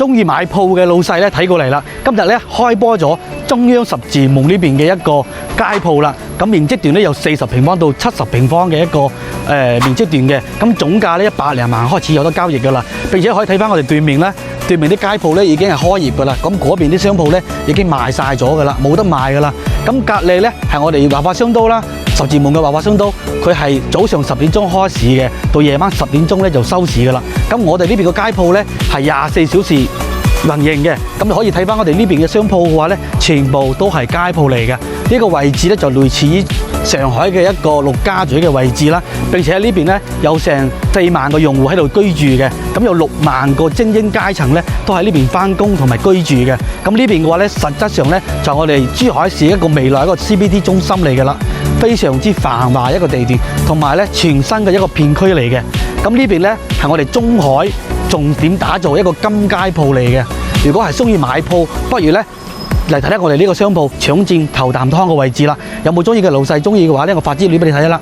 中意買鋪嘅老細咧睇過嚟啦。今日咧開波咗中央十字門呢邊嘅一個街鋪啦。咁面積段咧有40平方到70平方嘅一個面積段嘅。咁總價咧100零萬開始有得交易㗎啦。並且可以睇翻我哋對面咧，對面啲街鋪咧已經係開業㗎啦。咁嗰邊啲商鋪咧已經賣晒咗㗎啦，冇得賣㗎啦。咁隔離咧係我哋華發商都啦。十字門嘅華發商都，佢係早上10點鐘開市嘅，到夜晚10點鐘咧就收市㗎啦。咁我哋呢邊嘅街鋪咧係24小時運營嘅，咁你可以睇翻我哋呢邊嘅商鋪嘅話咧，全部都係街鋪嚟嘅。呢個位置咧就類似於上海嘅一個陸家嘴嘅位置啦。並且喺呢邊咧有成4萬個用戶喺度居住嘅，咁有6萬個精英階層咧都喺呢邊翻工同埋居住嘅。咁呢邊嘅話咧，實質上咧就係我哋珠海市一個未來一個 CBD 中心嚟㗎啦。非常之繁華一個地段，同埋咧全新嘅一個片區嚟嘅。咁呢邊咧係我哋中海重點打造一個金街鋪嚟嘅。如果係中意買鋪，不如咧嚟睇睇我哋呢個商鋪搶佔頭啖湯嘅位置啦。有冇中意嘅老細中意嘅話咧，我發資料俾你睇啦。